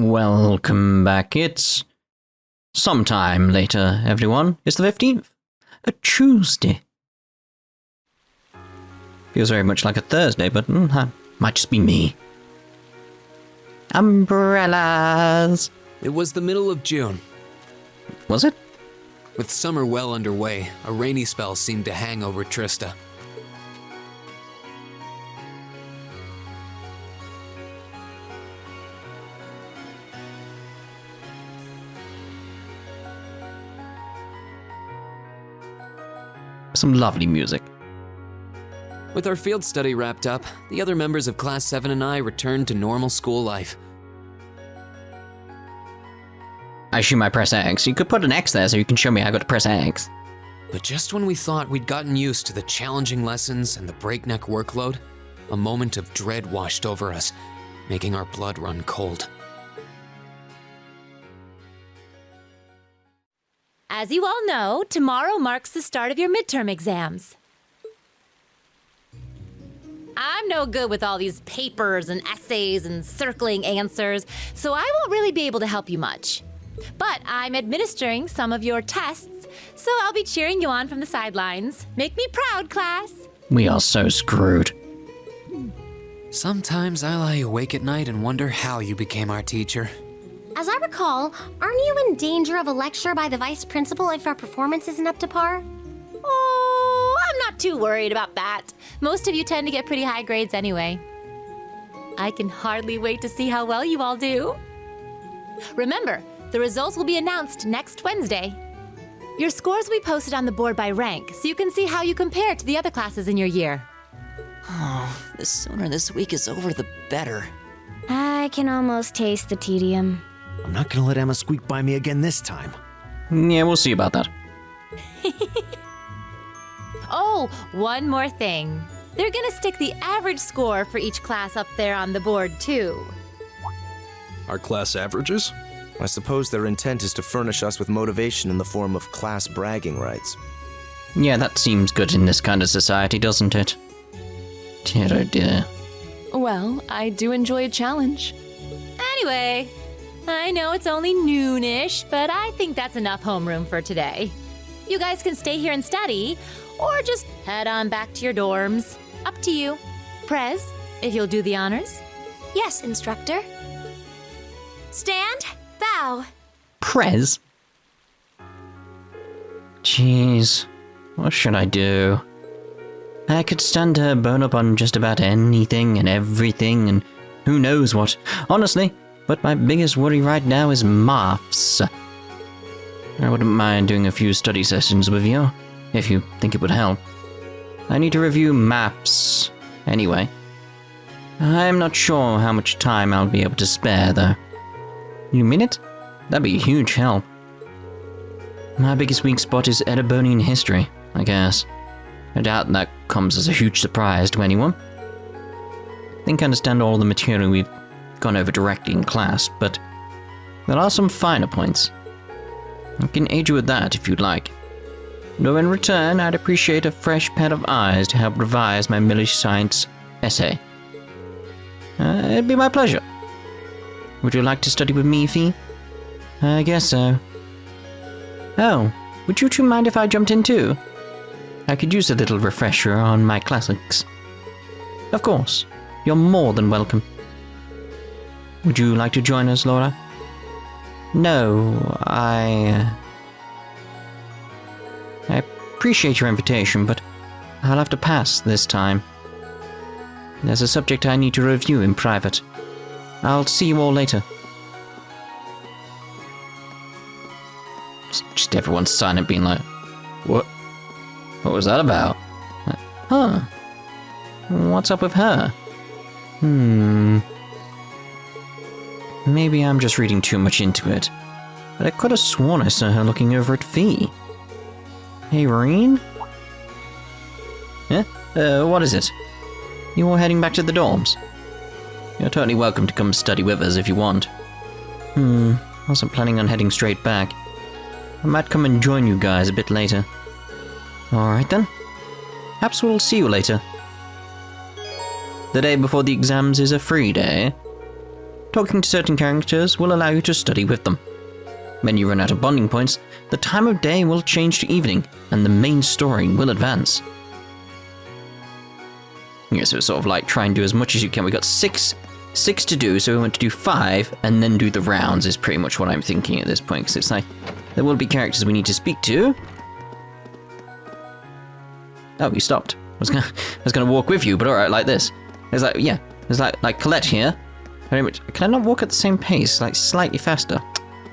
Welcome back. It's sometime later, everyone. It's the 15th. A Tuesday. Feels very much like a Thursday, but that might just be me. Umbrellas. It was the middle of June. Was it? With summer well underway, a rainy spell seemed to hang over Trista. Some lovely music. With our field study wrapped up, the other members of Class 7 and I returned to normal school life. I assume I press X. You could put an X there so you can show me I got to press X. But just when we thought we'd gotten used to the challenging lessons and the breakneck workload, a moment of dread washed over us, making our blood run cold. As you all know, tomorrow marks the start of your midterm exams. I'm no good with all these papers and essays and circling answers, so I won't really be able to help you much. But I'm administering some of your tests, so I'll be cheering you on from the sidelines. Make me proud, class! We are so screwed. Sometimes I lie awake at night and wonder how you became our teacher. As I recall, aren't you in danger of a lecture by the vice principal if our performance isn't up to par? Oh, I'm not too worried about that. Most of you tend to get pretty high grades anyway. I can hardly wait to see how well you all do. Remember, the results will be announced next Wednesday. Your scores will be posted on the board by rank, so you can see how you compare to the other classes in your year. Oh, the sooner this week is over, the better. I can almost taste the tedium. I'm not gonna let Emma squeak by me again this time. Yeah, we'll see about that. Oh, one more thing. They're gonna stick the average score for each class up there on the board, too. Our class averages? I suppose their intent is to furnish us with motivation in the form of class bragging rights. Yeah, that seems good in this kind of society, doesn't it? Dear oh dear. Well, I do enjoy a challenge. Anyway, I know it's only noonish, but I think that's enough homeroom for today. You guys can stay here and study, or just head on back to your dorms. Up to you. Prez, if you'll do the honors. Yes, instructor. Stand, bow. Prez? Jeez, what should I do? I could stand her bone up on just about anything and everything and who knows what, honestly, but my biggest worry right now is maths. I wouldn't mind doing a few study sessions with you, if you think it would help. I need to review maths, anyway. I'm not sure how much time I'll be able to spare, though. You mean it? That'd be a huge help. My biggest weak spot is Erebonian history, I guess. I doubt that comes as a huge surprise to anyone. I think I understand all the material we've gone over directly in class, but there are some finer points. I can aid you with that if you'd like. Though in return, I'd appreciate a fresh pair of eyes to help revise my military science essay. It'd be my pleasure. Would you like to study with me, Fee? I guess so. Oh, would you two mind if I jumped in too? I could use a little refresher on my classics. Of course, you're more than welcome. Would you like to join us, Laura? No, I appreciate your invitation, but I'll have to pass this time. There's a subject I need to review in private. I'll see you all later. Just everyone silent being like, what? What was that about? Huh. What's up with her? Maybe I'm just reading too much into it, but I could have sworn I saw her looking over at Fee. Hey, Reen? What is it? You all heading back to the dorms? You're totally welcome to come study with us if you want. Wasn't planning on heading straight back. I might come and join you guys a bit later. Alright then. Perhaps we'll see you later. The day before the exams is a free day. talking to certain characters will allow you to study with them. When you run out of bonding points, the time of day will change to evening, and the main story will advance. Yeah, so it's sort of like try and do as much as you can. We got six to do, so we want to do 5, and then do the rounds is pretty much what I'm thinking at this point, because it's like, there will be characters we need to speak to. Oh, you stopped. I was gonna walk with you, but alright, like this. It's like, yeah, there's like Colette here. Very much. Can I not walk at the same pace, like slightly faster?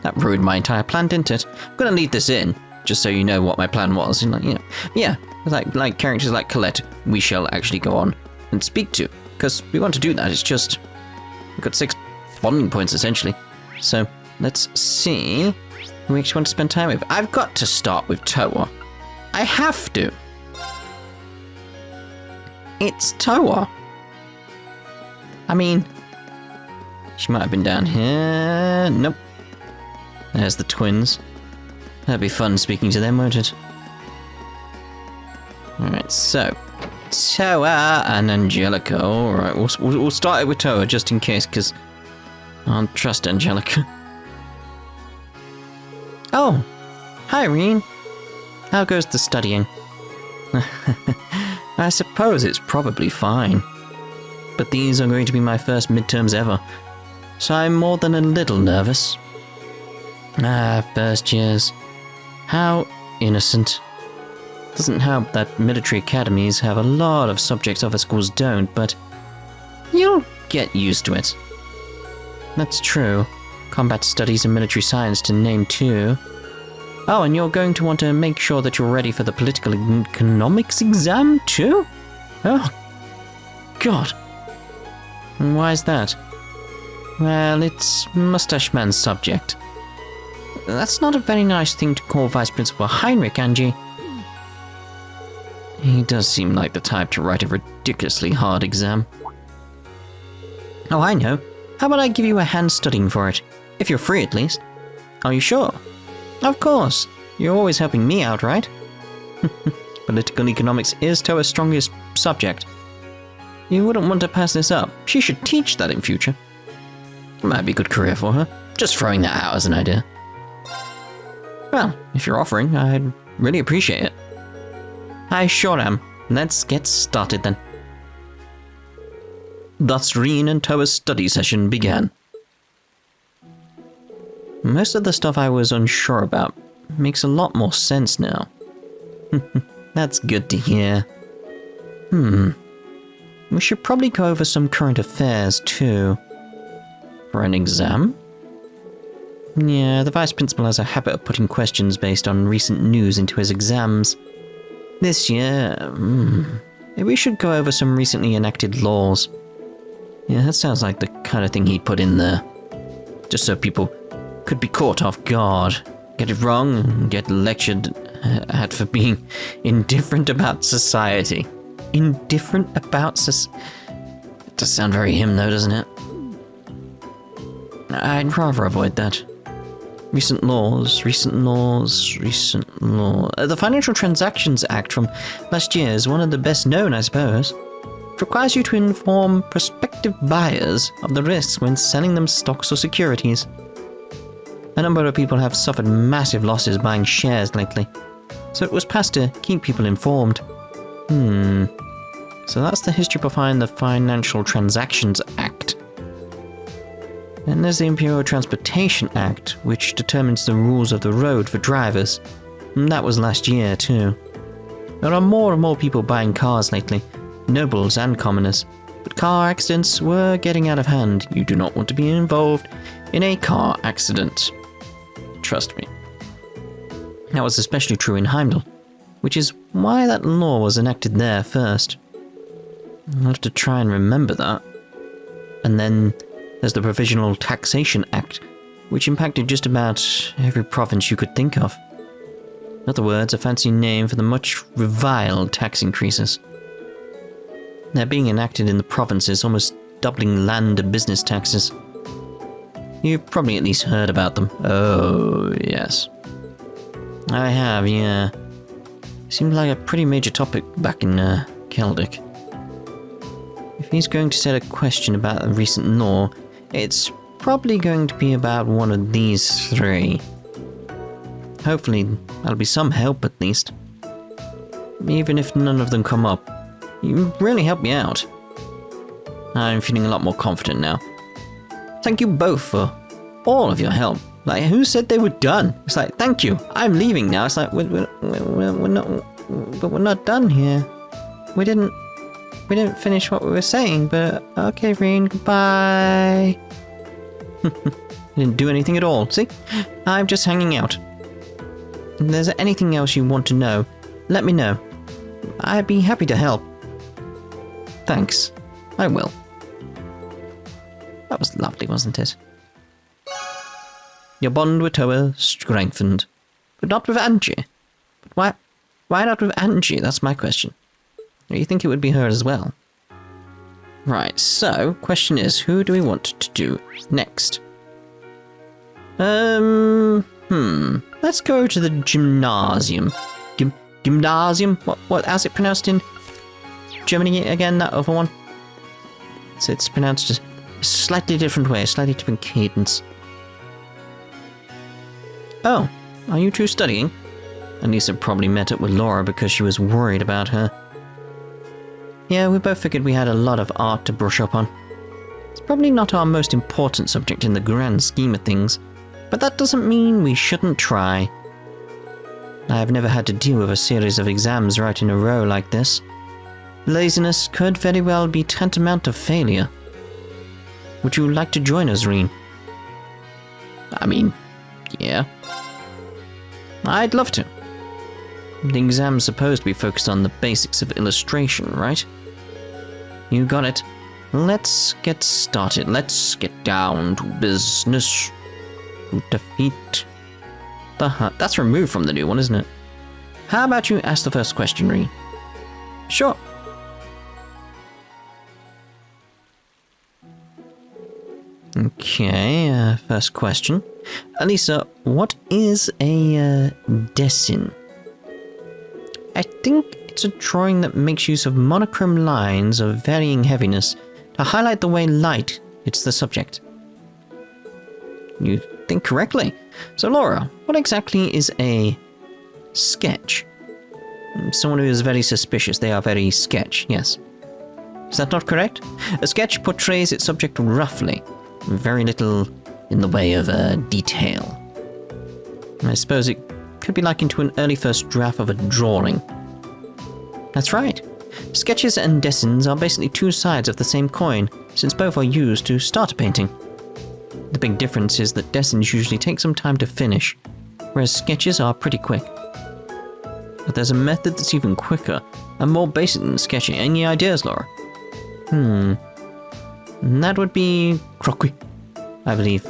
That ruined my entire plan, didn't it? I'm gonna leave this in, just so you know what my plan was. And like, you know, yeah, like characters like Colette, we shall actually go on and speak to, because we want to do that. It's just we've got 6 bonding points essentially. So let's see who we actually want to spend time with. I've got to start with Towa. I have to. It's Towa. I mean, she might have been down here. Nope. There's the twins. That'd be fun speaking to them, won't it? Alright, so Towa and Angelica. Alright, we'll start it with Towa just in case, because I don't trust Angelica. Oh, hi Irene. How goes the studying? I suppose it's probably fine. But these are going to be my first midterms ever, so I'm more than a little nervous. First years. How innocent. Doesn't help that military academies have a lot of subjects other schools don't, but you'll get used to it. That's true. Combat studies and military science to name 2. Oh, and you're going to want to make sure that you're ready for the political economics exam too? Oh, God. And why is that? Well, it's Mustache Man's subject. That's not a very nice thing to call Vice Principal Heinrich, Angie. He does seem like the type to write a ridiculously hard exam. Oh, I know. How about I give you a hand studying for it? If you're free, at least. Are you sure? Of course. You're always helping me out, right? Political economics is Towa's strongest subject. You wouldn't want to pass this up. She should teach that in future. It might be a good career for her. Just throwing that out as an idea. Well, if you're offering, I'd really appreciate it. I sure am. Let's get started then. Thus Reen and Towa's study session began. Most of the stuff I was unsure about makes a lot more sense now. That's good to hear. We should probably go over some current affairs too. For an exam? Yeah, the Vice Principal has a habit of putting questions based on recent news into his exams. This year, maybe we should go over some recently enacted laws. Yeah, that sounds like the kind of thing he'd put in there. Just so people could be caught off guard, get it wrong, and get lectured at for being indifferent about society. Indifferent about society? It does sound very him though, doesn't it? I'd rather avoid that. Recent laws. The Financial Transactions Act from last year is one of the best known, I suppose. It requires you to inform prospective buyers of the risks when selling them stocks or securities. A number of people have suffered massive losses buying shares lately, so it was passed to keep people informed. So that's the history behind the Financial Transactions Act. And there's the Imperial Transportation Act, which determines the rules of the road for drivers. And that was last year too. There are more and more people buying cars lately, nobles and commoners, but car accidents were getting out of hand. You do not want to be involved in a car accident. Trust me. That was especially true in Heimdall, which is why that law was enacted there first. I'll have to try and remember that. And then there's the Provisional Taxation Act, which impacted just about every province you could think of. In other words, a fancy name for the much reviled tax increases. They're being enacted in the provinces, almost doubling land and business taxes. You've probably at least heard about them. Oh, yes. I have, yeah. Seemed like a pretty major topic back in Celtic. If he's going to set a question about a recent law, it's probably going to be about one of these three. Hopefully, that'll be some help at least. Even if none of them come up, you really helped me out. I'm feeling a lot more confident now. Thank you both for all of your help. Like, who said they were done? It's like, thank you, I'm leaving now. It's like, we're not done here. We didn't finish what we were saying, but okay, Reen, goodbye. Didn't do anything at all, see? I'm just hanging out. If there's anything else you want to know, let me know. I'd be happy to help. Thanks. I will. That was lovely, wasn't it? Your bond with Towa strengthened. But not with Angie. But why not with Angie? That's my question. Do you think it would be her as well? Right, so, question is, who do we want to do next? Let's go to the gymnasium. Gymnasium? What, how's it pronounced in Germany again, that other one? So it's pronounced a slightly different way, a slightly different cadence. Oh, are you two studying? Anissa probably met up with Laura because she was worried about her. Yeah, we both figured we had a lot of art to brush up on. It's probably not our most important subject in the grand scheme of things, but that doesn't mean we shouldn't try. I've never had to deal with a series of exams right in a row like this. Laziness could very well be tantamount to failure. Would you like to join us, Reen? I mean, yeah. I'd love to. The exam's supposed to be focused on the basics of illustration, right? You got it. Let's get started. Let's get down to business. To defeat the hunt. That's removed from the new one, isn't it? How about you ask the first question, Reen? Sure. Okay, first question. Alisa, what is a desin? I think it's a drawing that makes use of monochrome lines of varying heaviness to highlight the way light hits the subject. You think correctly. So Laura, what exactly is a sketch? Someone who is very suspicious, they are very sketch, yes. Is that not correct? A sketch portrays its subject roughly, very little in the way of detail. I suppose it could be likened to an early first draft of a drawing. That's right. Sketches and desins are basically two sides of the same coin, since both are used to start a painting. The big difference is that desins usually take some time to finish, whereas sketches are pretty quick. But there's a method that's even quicker and more basic than sketching. Any ideas, Laura? That would be croquis, I believe.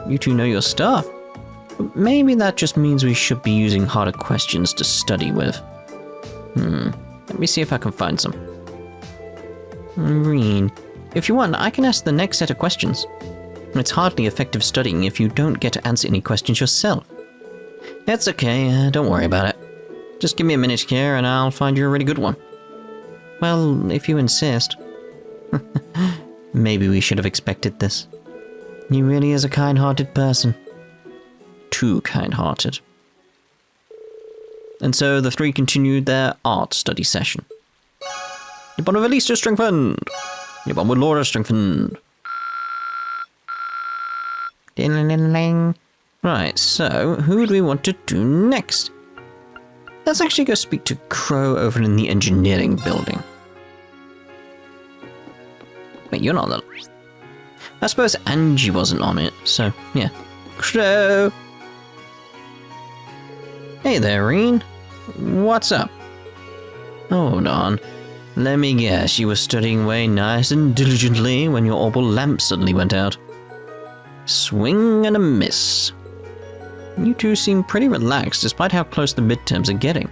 You two know your stuff. Maybe that just means we should be using harder questions to study with. Let me see if I can find some. Reen, if you want, I can ask the next set of questions. It's hardly effective studying if you don't get to answer any questions yourself. It's okay, don't worry about it. Just give me a minute here and I'll find you a really good one. Well, if you insist. Maybe we should have expected this. He really is a kind-hearted person. Too kind-hearted. And so the three continued their art study session. Your bond with Elisa strengthened. Your bond with Laura strengthened. Ding-ling-ling-ling. Right, so who do we want to do next? Let's actually go speak to Crow over in the engineering building. Wait, you're not the... I suppose Angie wasn't on it, so yeah. Crow! Hey there, Reen. What's up? Hold on. Let me guess, you were studying away nice and diligently when your orbital lamp suddenly went out. Swing and a miss. You two seem pretty relaxed despite how close the midterms are getting.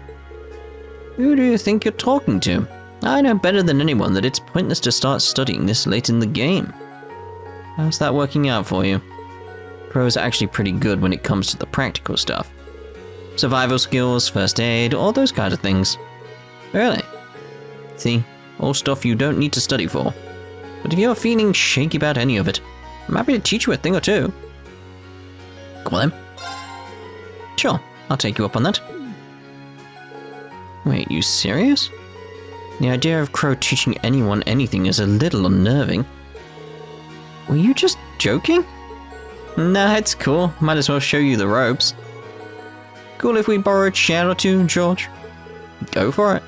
Who do you think you're talking to? I know better than anyone that it's pointless to start studying this late in the game. How's that working out for you? Crow's actually pretty good when it comes to the practical stuff. Survival skills, first aid, all those kinds of things. Really? See, all stuff you don't need to study for. But if you're feeling shaky about any of it, I'm happy to teach you a thing or two. Go on then. Sure, I'll take you up on that. Wait, you serious? The idea of Crow teaching anyone anything is a little unnerving. Were you just joking? Nah, it's cool. Might as well show you the ropes. Cool if we borrow a chair or two, George? Go for it.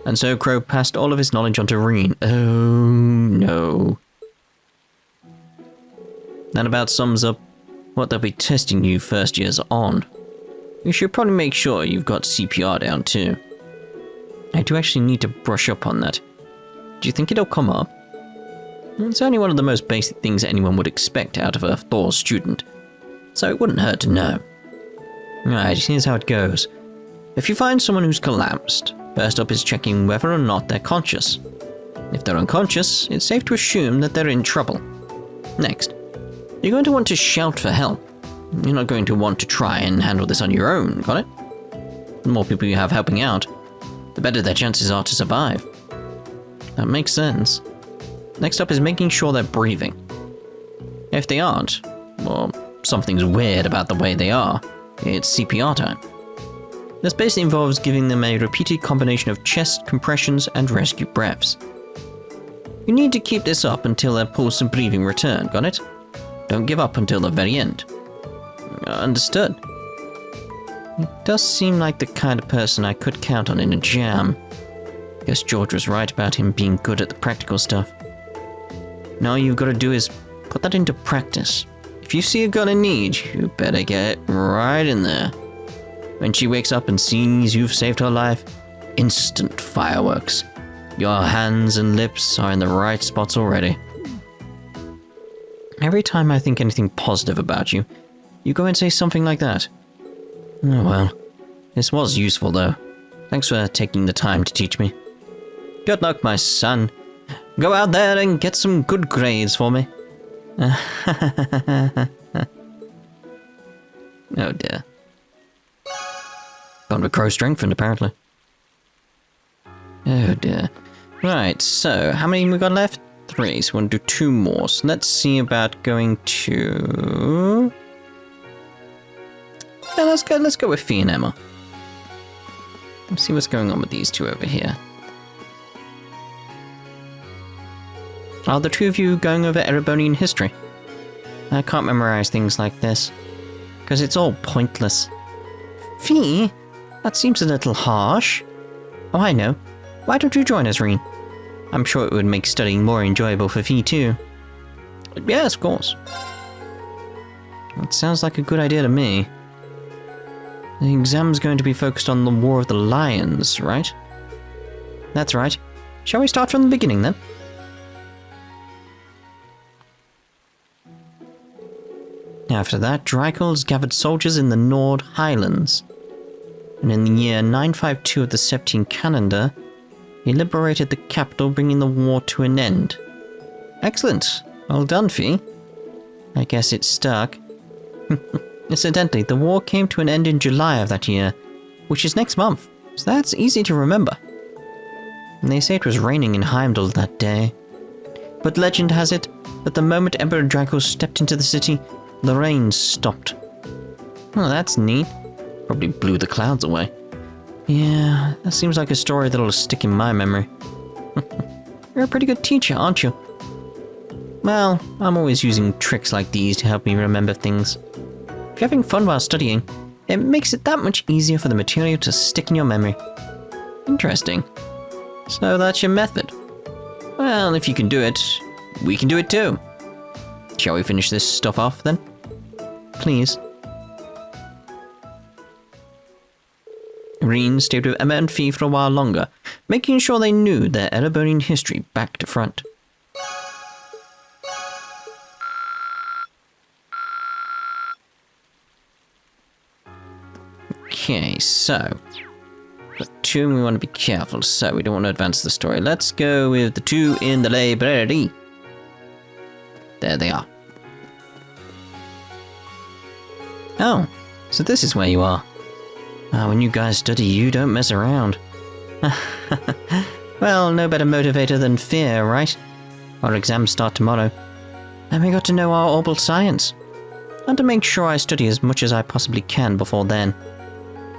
And so Crow passed all of his knowledge on to Reen. Oh no. That about sums up what they'll be testing you first years on. You should probably make sure you've got CPR down too. I do actually need to brush up on that. Do you think it'll come up? It's only one of the most basic things anyone would expect out of a Thors student, so it wouldn't hurt to know. Right, here's how it goes. If you find someone who's collapsed, first up is checking whether or not they're conscious. If they're unconscious, it's safe to assume that they're in trouble. Next, you're going to want to shout for help. You're not going to want to try and handle this on your own, got it? The more people you have helping out, the better their chances are to survive. That makes sense. Next up is making sure they're breathing. If they aren't, or something's weird about the way they are, it's CPR time. This basically involves giving them a repeated combination of chest compressions and rescue breaths. You need to keep this up until their pulse and breathing return, got it? Don't give up until the very end. Understood. He does seem like the kind of person I could count on in a jam. Guess George was right about him being good at the practical stuff. Now all you've got to do is put that into practice. If you see a girl in need, you better get right in there. When she wakes up and sees you've saved her life, instant fireworks. Your hands and lips are in the right spots already. Every time I think anything positive about you, you go and say something like that. Oh well. This was useful though. Thanks for taking the time to teach me. Good luck, my son. Go out there and get some good grades for me. Oh dear. Gone with Crow strengthened, apparently. Oh dear. Right, so how many we got left? 3, so we want to do 2 more. So let's see about going to... Yeah, let's go with Fee and Emma. Let's see what's going on with these two over here. Are the 2 of you going over Erebonian history? I can't memorize things like this, because it's all pointless. Fee? That seems a little harsh. Oh, I know. Why don't you join us, Reen? I'm sure it would make studying more enjoyable for Fee too. Yes, of course. It sounds like a good idea to me. The exam's going to be focused on the War of the Lions, right? That's right. Shall we start from the beginning then? After that, Dreikel's gathered soldiers in the Nord Highlands, and in the year 952 of the Septine calendar, he liberated the capital, bringing the war to an end. Excellent. Well done, Fee. I guess it stuck. Incidentally, the war came to an end in July of that year, which is next month, so that's easy to remember. And they say it was raining in Heimdall that day. But legend has it that the moment Emperor Dreikel stepped into the city, the rain stopped. Oh, that's neat. Probably blew the clouds away. Yeah, that seems like a story that'll stick in my memory. You're a pretty good teacher, aren't you? Well, I'm always using tricks like these to help me remember things. If you're having fun while studying, it makes it that much easier for the material to stick in your memory. Interesting. So that's your method. Well, if you can do it, we can do it too. Shall we finish this stuff off then? Please. Reen stayed with Emma and Fee for a while longer, making sure they knew their Erebonian history back to front. Okay, so... got 2 and we want to be careful, so we don't want to advance the story. Let's go with the 2 in the library. There they are. Oh, so this is where you are. When you guys study, you don't mess around. Well, no better motivator than fear, right? Our exams start tomorrow. And we got to know our orbital science. I want to make sure I study as much as I possibly can before then.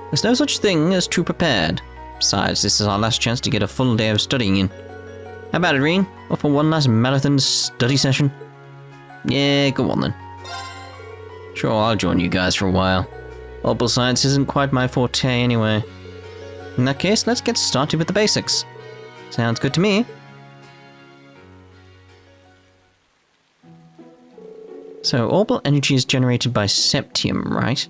There's no such thing as too prepared. Besides, this is our last chance to get a full day of studying in. How about it, Reen? Up for one last marathon study session? Yeah, go on then. Sure, I'll join you guys for a while. Orbital science isn't quite my forte anyway. In that case, let's get started with the basics. Sounds good to me. So, orbital energy is generated by septium, right?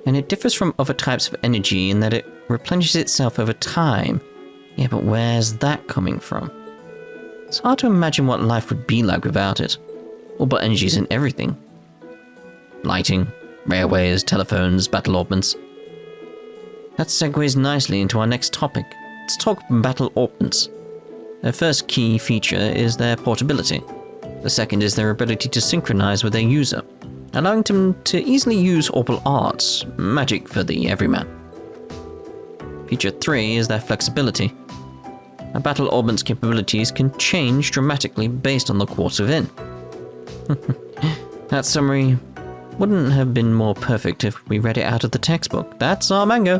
And it differs from other types of energy in that it replenishes itself over time. Yeah, but where's that coming from? It's hard to imagine what life would be like without it. Orbital energy is in everything. Lighting, railways, telephones, battle orbments. That segues nicely into our next topic. Let's talk battle orbments. Their first key feature is their portability. The second is their ability to synchronize with their user, allowing them to easily use orbital arts, magic for the everyman. Feature 3 is their flexibility. A battle orbment's capabilities can change dramatically based on the quartz within. That summary wouldn't have been more perfect if we read it out of the textbook. That's our mango.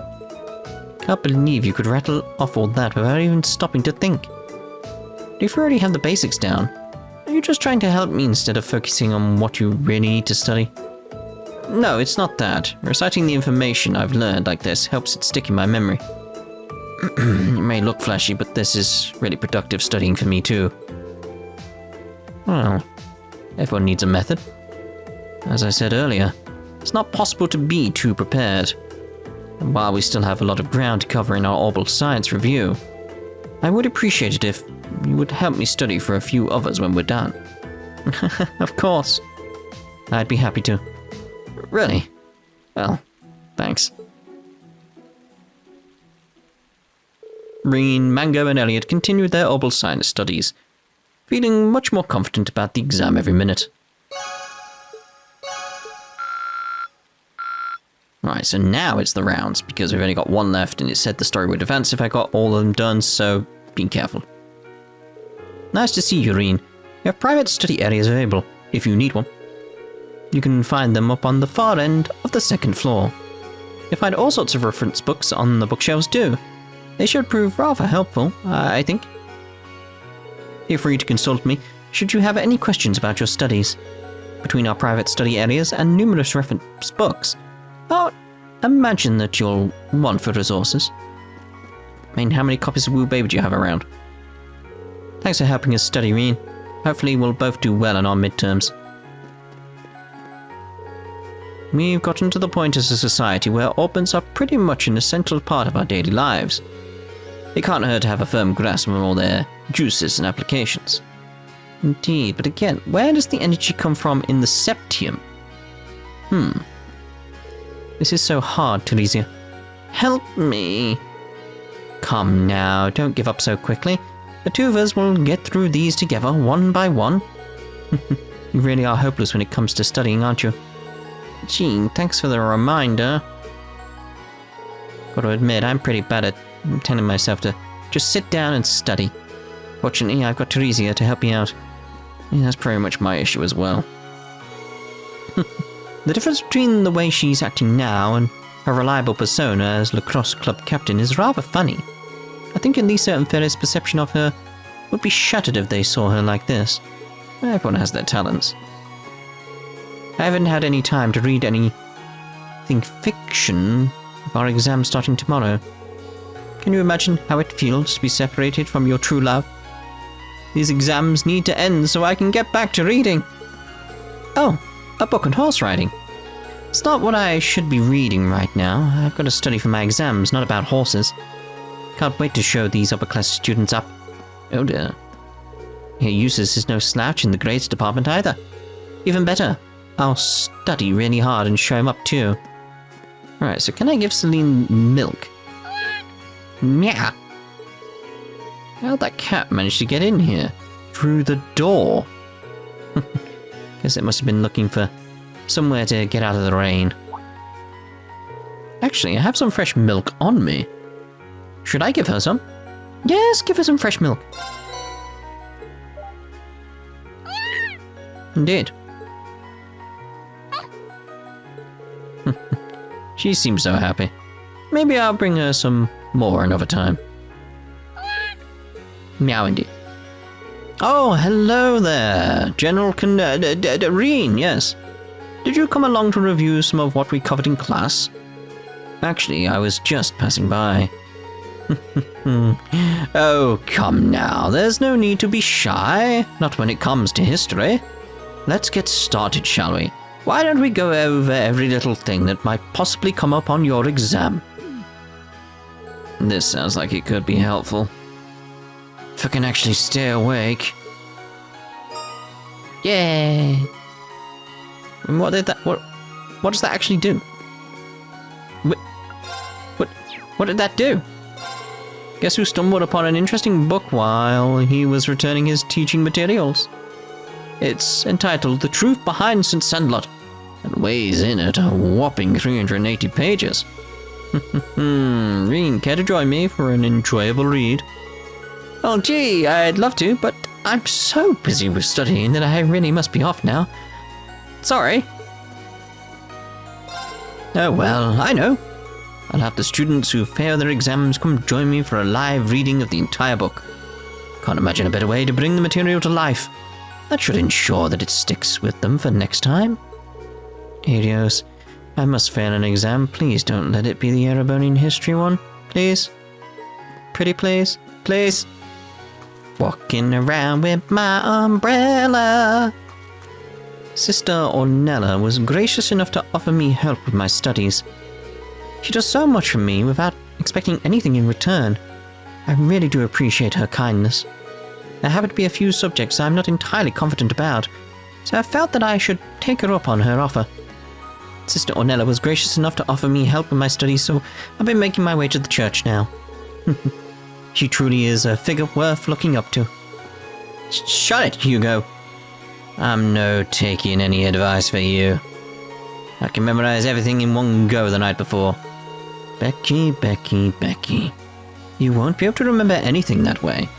Can't believe you could rattle off all that without even stopping to think. Do you already have the basics down? Are you just trying to help me instead of focusing on what you really need to study? No, it's not that. Reciting the information I've learned like this helps it stick in my memory. It may look flashy, but this is really productive studying for me too. Well, everyone needs a method. As I said earlier, it's not possible to be too prepared. And while we still have a lot of ground to cover in our orbital science review, I would appreciate it if you would help me study for a few others when we're done. Of course. I'd be happy to. Really? Well, thanks. Reen, Mango, and Elliot continued their orbital science studies, feeling much more confident about the exam every minute. Right, so now it's the rounds, because we've only got one left, and it said the story would advance if I got all of them done, so be careful. Nice to see you, Reen. You have private study areas available, if you need one. You can find them up on the far end of the second floor. You'll find all sorts of reference books on the bookshelves too. They should prove rather helpful, I think. Feel free to consult me should you have any questions about your studies. Between our private study areas and numerous reference books, I imagine that you'll want for resources. I mean, how many copies of Woo Baby do you have around? Thanks for helping us study, Reen. Hopefully we'll both do well in our midterms. We've gotten to the point as a society where orbments are pretty much an essential part of our daily lives. It can't hurt to have a firm grasp of all their juices and applications. Indeed, but again, where does the energy come from in the septium? This is so hard, Teresia. Help me. Come now, don't give up so quickly. The two of us will get through these together, one by one. You really are hopeless when it comes to studying, aren't you? Gee, thanks for the reminder. Gotta admit, I'm pretty bad at telling myself to just sit down and study. Fortunately, I've got Teresia to help me out. Yeah, that's pretty much my issue as well. The difference between the way she's acting now and her reliable persona as lacrosse club captain is rather funny. I think at least certain fellows' perception of her would be shattered if they saw her like this. Everyone has their talents. I haven't had any time to read anything fiction with our exam starting tomorrow. Can you imagine how it feels to be separated from your true love? These exams need to end so I can get back to reading. Oh, a book on horse riding. It's not what I should be reading right now. I've got to study for my exams, not about horses. Can't wait to show these upper class students up. Oh dear. Your Eustace is no slouch in the grades department either. Even better, I'll study really hard and show him up too. Right, so can I give Celine milk? Meow. How'd that cat manage to get in here? Through the door? Guess it must have been looking for somewhere to get out of the rain. Actually, I have some fresh milk on me. Should I give her some? Yes, give her some fresh milk. Indeed. She seems so happy. Maybe I'll bring her some more another time. Meow indeed. Oh, hello there, General Reen, yes. Did you come along to review some of what we covered in class? Actually, I was just passing by. Oh, come now, there's no need to be shy, not when it comes to history. Let's get started, shall we? Why don't we go over every little thing that might possibly come up on your exam? This sounds like it could be helpful. If I can actually stay awake. Yay! And what did that... What does that actually do? What did that do? Guess who stumbled upon an interesting book while he was returning his teaching materials? It's entitled The Truth Behind St. Sandlot, and weighs in at a whopping 380 pages. Reen, care to join me for an enjoyable read? Oh gee, I'd love to, but I'm so busy with studying that I really must be off now. Sorry. Oh well, I know. I'll have the students who fail their exams come join me for a live reading of the entire book. Can't imagine a better way to bring the material to life. That should ensure that it sticks with them for next time. Adios. I must fail an exam. Please don't let it be the Erebonian history one. Please? Pretty please? Please? Walking around with my umbrella. Sister Ornella was gracious enough to offer me help with my studies. She does so much for me without expecting anything in return. I really do appreciate her kindness. There happen to be a few subjects I'm not entirely confident about, so I felt that I should take her up on her offer. Sister Ornella was gracious enough to offer me help with my studies, so I've been making my way to the church now. She truly is a figure worth looking up to. Shut it, Hugo. I'm no taking any advice for you. I can memorize everything in one go the night before. Becky, Becky, Becky. You won't be able to remember anything that way.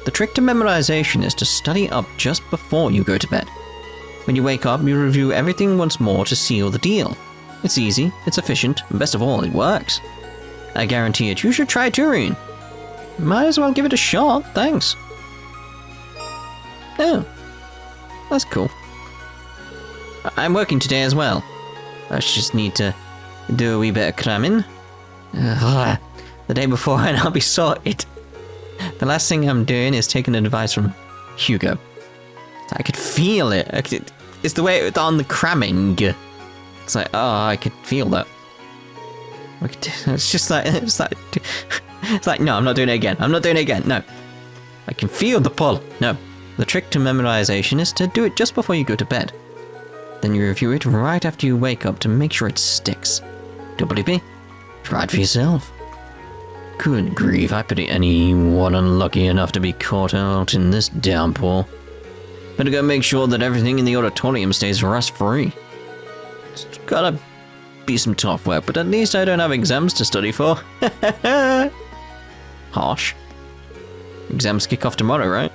The trick to memorization is to study up just before you go to bed. When you wake up, you review everything once more to seal the deal. It's easy, it's efficient, and best of all, it works. I guarantee it. You should try Turin. Might as well give it a shot, thanks. Oh, that's cool. I'm working today as well. I just need to do a wee bit of cramming. The day before and I'll be sorted. The last thing I'm doing is taking advice from Hugo. I could feel it. It's the way it's on the cramming. It's like, oh, I could feel that. It's just like, it's like, no, I'm not doing it again. I'm not doing it again. No. I can feel the pull. No. The trick to memorization is to do it just before you go to bed. Then you review it right after you wake up to make sure it sticks. WP, try it for yourself. Good grief, I pity anyone unlucky enough to be caught out in this downpour. Better go make sure that everything in the auditorium stays rust-free. It's gotta be some tough work, but at least I don't have exams to study for. Harsh. Exams kick off tomorrow, right?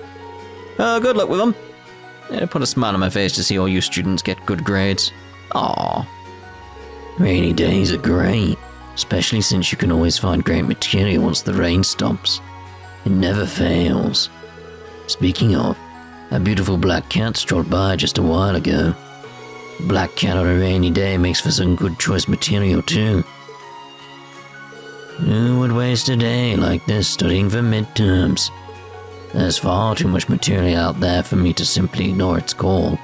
Good luck with them. It'll put a smile on my face to see all you students get good grades. Aww. Rainy days are great, especially since you can always find great material once the rain stops. It never fails. Speaking of, a beautiful black cat strolled by just a while ago. Black cat on a rainy day makes for some good choice material too. Who would waste a day like this studying for midterms? There's far too much material out there for me to simply ignore its call.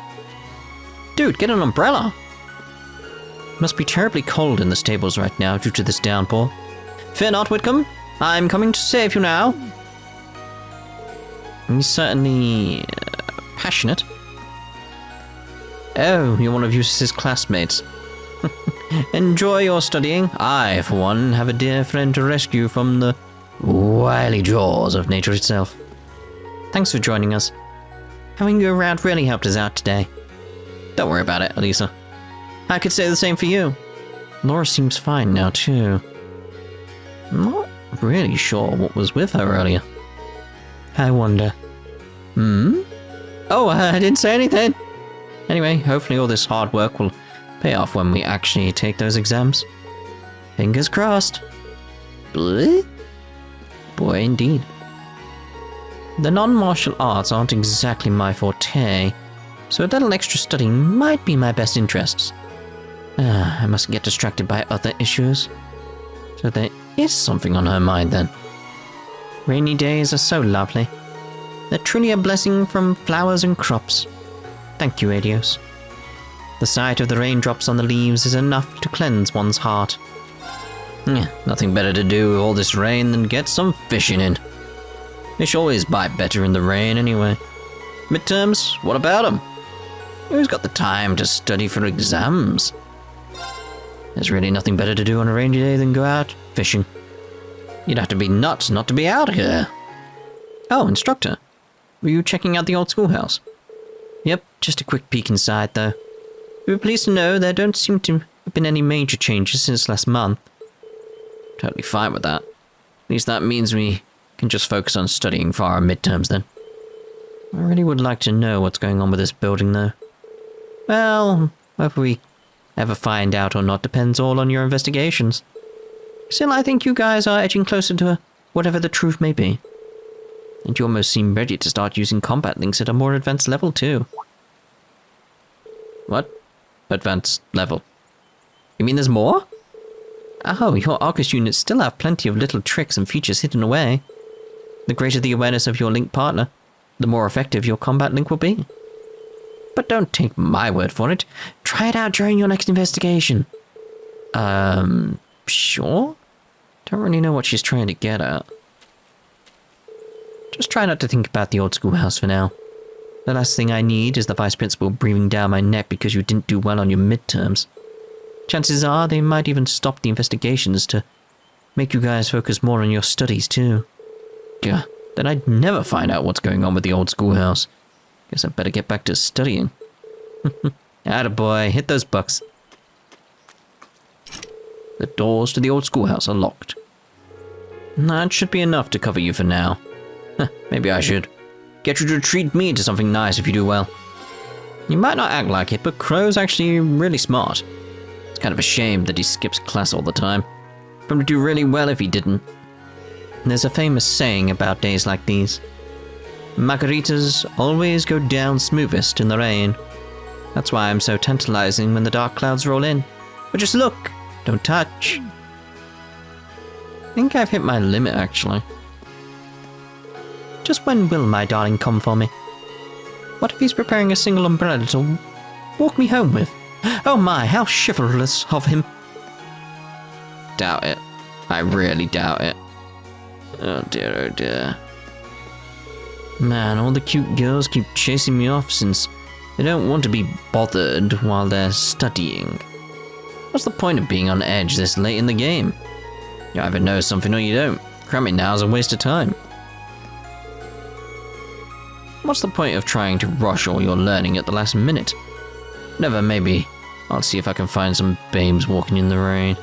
Dude, get an umbrella! Must be terribly cold in the stables right now due to this downpour. Fear not, Whitcomb. I'm coming to save you now. He's certainly passionate. Oh, you're one of Eustace's classmates. Enjoy your studying. I, for one, have a dear friend to rescue from the wily jaws of nature itself. Thanks for joining us. Having you around really helped us out today. Don't worry about it, Elisa. I could say the same for you. Laura seems fine now, too. I'm not really sure what was with her earlier. I wonder. Oh, I didn't say anything. Anyway, hopefully all this hard work will pay off when we actually take those exams. Fingers crossed. Bleh? Boy, indeed. The non-martial arts aren't exactly my forte, so a little extra studying might be my best interests. I mustn't get distracted by other issues. So there is something on her mind then. Rainy days are so lovely. They're truly a blessing from flowers and crops. Thank you, Adios. The sight of the raindrops on the leaves is enough to cleanse one's heart. Nothing better to do with all this rain than get some fishing in. Fish always bite better in the rain anyway. Midterms, what about them? Who's got the time to study for exams? There's really nothing better to do on a rainy day than go out fishing. You'd have to be nuts not to be out here. Oh, instructor. Were you checking out the old schoolhouse? Yep, just a quick peek inside though. We were pleased to know there don't seem to have been any major changes since last month. Totally fine with that. At least that means we can just focus on studying for our midterms then. I really would like to know what's going on with this building though. Well, whether we ever find out or not depends all on your investigations. Still, I think you guys are edging closer to whatever the truth may be. And you almost seem ready to start using combat links at a more advanced level too. What? Advanced level? You mean there's more? Oh, your Arcus units still have plenty of little tricks and features hidden away. The greater the awareness of your link partner, the more effective your combat link will be. But don't take my word for it. Try it out during your next investigation. Sure? Don't really know what she's trying to get at. Just try not to think about the old schoolhouse for now. The last thing I need is the vice principal breathing down my neck because you didn't do well on your midterms. Chances are they might even stop the investigations to make you guys focus more on your studies too. Gah, then I'd never find out what's going on with the old schoolhouse. Guess I'd better get back to studying. Attaboy, hit those bucks. The doors to the old schoolhouse are locked. That should be enough to cover you for now. Maybe I should get you to treat me to something nice if you do well. You might not act like it, but Crow's actually really smart. It's kind of a shame that he skips class all the time. For him to do really well if he didn't. There's a famous saying about days like these. Margaritas always go down smoothest in the rain. That's why I'm so tantalizing when the dark clouds roll in. But just look, don't touch. I think I've hit my limit actually. Just when will my darling come for me? What if he's preparing a single umbrella to walk me home with? Oh my, how chivalrous of him. Doubt it. I really doubt it. Oh dear, oh dear. Man, all the cute girls keep chasing me off since they don't want to be bothered while they're studying. What's the point of being on edge this late in the game? You either know something or you don't. Cramming now is a waste of time. What's the point of trying to rush all your learning at the last minute? Never, maybe. I'll see if I can find some babes walking in the rain.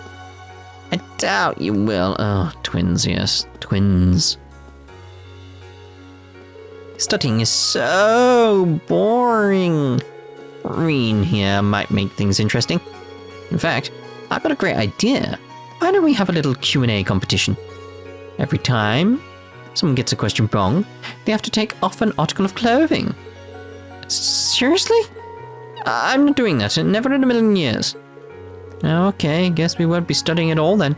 I doubt you will. Oh, twins, yes. Twins. Studying is so boring. Green here might make things interesting. In fact, I've got a great idea. Why don't we have a little Q&A competition? Every time someone gets a question wrong, they have to take off an article of clothing. Seriously? I'm not doing that, never in a million years. Okay, guess we won't be studying at all then.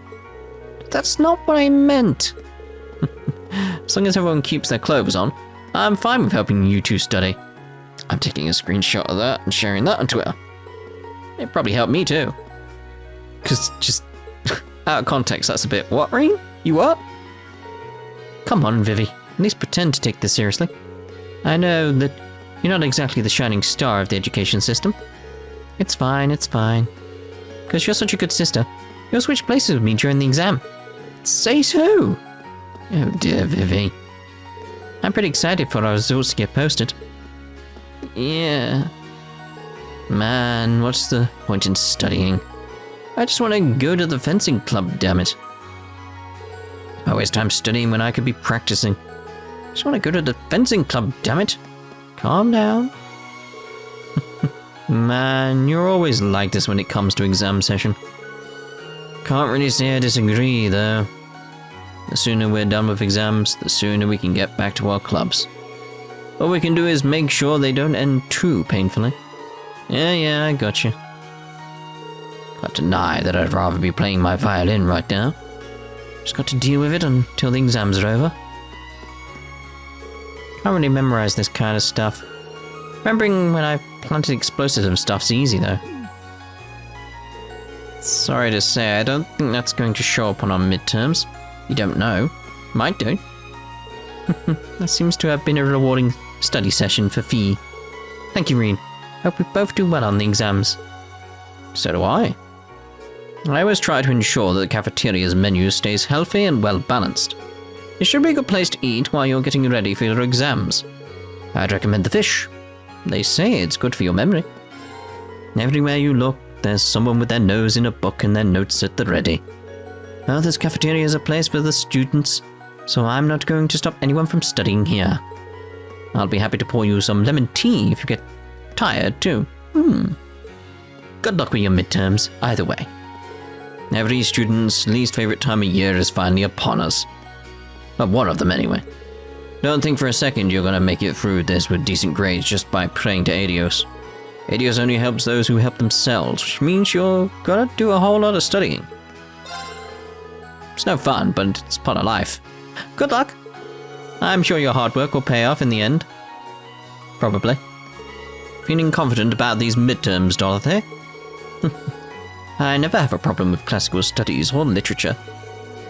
That's not what I meant. As long as everyone keeps their clothes on, I'm fine with helping you two study. I'm taking a screenshot of that and sharing that on Twitter. It probably helped me too. Because just out of context, that's a bit, what, Reen? You what? Come on, Vivi. At least pretend to take this seriously. I know that you're not exactly the shining star of the education system. It's fine, it's fine. Because you're such a good sister, you'll switch places with me during the exam. Say so! Oh dear, Vivi. I'm pretty excited for our results to get posted. Yeah. Man, what's the point in studying? I just want to go to the fencing club, damn it. I waste time studying when I could be practicing. Just want to go to the fencing club, damn it. Calm down. Man, you're always like this when it comes to exam session. Can't really say I disagree, though. The sooner we're done with exams, the sooner we can get back to our clubs. All we can do is make sure they don't end too painfully. Yeah, I gotcha. Can't deny that I'd rather be playing my violin right now. Just got to deal with it until the exams are over. Can't really memorize this kind of stuff. Remembering when I planted explosives and stuff's easy, though. Sorry to say, I don't think that's going to show up on our midterms. You don't know. Might do. That seems to have been a rewarding study session for Fee. Thank you, Reen. Hope we both do well on the exams. So do I. I always try to ensure that the cafeteria's menu stays healthy and well balanced. It should be a good place to eat while you're getting ready for your exams. I'd recommend the fish. They say it's good for your memory. Everywhere you look, there's someone with their nose in a book and their notes at the ready. Well, this cafeteria is a place for the students, so I'm not going to stop anyone from studying here. I'll be happy to pour you some lemon tea if you get tired, too. Good luck with your midterms, either way. Every student's least favorite time of year is finally upon us. Well, one of them, anyway. Don't think for a second you're gonna make it through this with decent grades just by praying to Adios. Adios only helps those who help themselves, which means you're gonna do a whole lot of studying. It's no fun, but it's part of life. Good luck! I'm sure your hard work will pay off in the end. Probably. Feeling confident about these midterms, Dorothy? I never have a problem with classical studies or literature.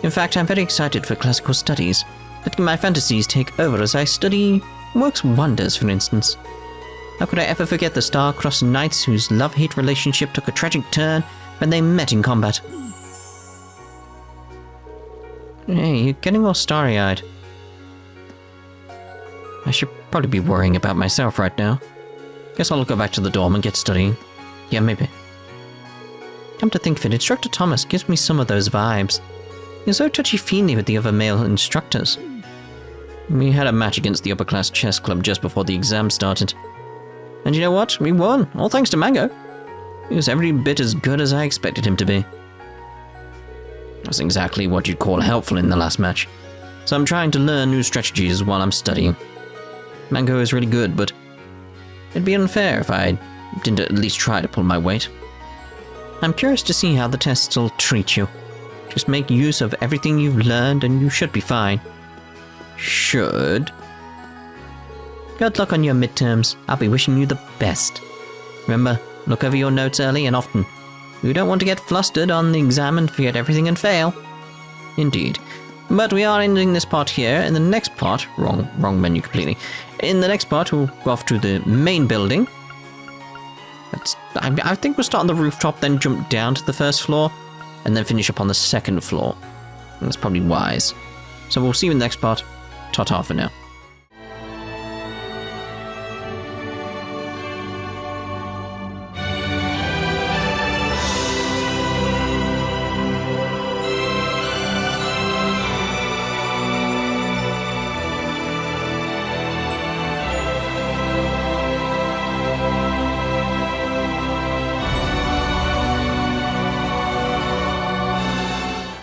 In fact, I'm very excited for classical studies. Letting my fantasies take over as I study works wonders, for instance. How could I ever forget the star-crossed knights whose love-hate relationship took a tragic turn when they met in combat? Hey, you're getting all starry-eyed. I should probably be worrying about myself right now. Guess I'll go back to the dorm and get studying. Yeah, maybe. Come to think of it, Instructor Thomas gives me some of those vibes. He's so touchy-feely with the other male instructors. We had a match against the upper-class chess club just before the exam started. And you know what? We won, all thanks to Mango. He was every bit as good as I expected him to be. That's exactly what you'd call helpful in the last match. So I'm trying to learn new strategies while I'm studying. Mango is really good, but it'd be unfair if I didn't at least try to pull my weight. I'm curious to see how the tests will treat you. Just make use of everything you've learned and you should be fine. Should. Good luck on your midterms. I'll be wishing you the best. Remember, look over your notes early and often. You don't want to get flustered on the exam and forget everything and fail. Indeed. But we are ending this part here. In the next part, wrong menu completely. In the next part, we'll go off to the main building. I think we'll start on the rooftop, then jump down to the first floor, and then finish up on the second floor. That's probably wise. So we'll see you in the next part. Ta-ta for now.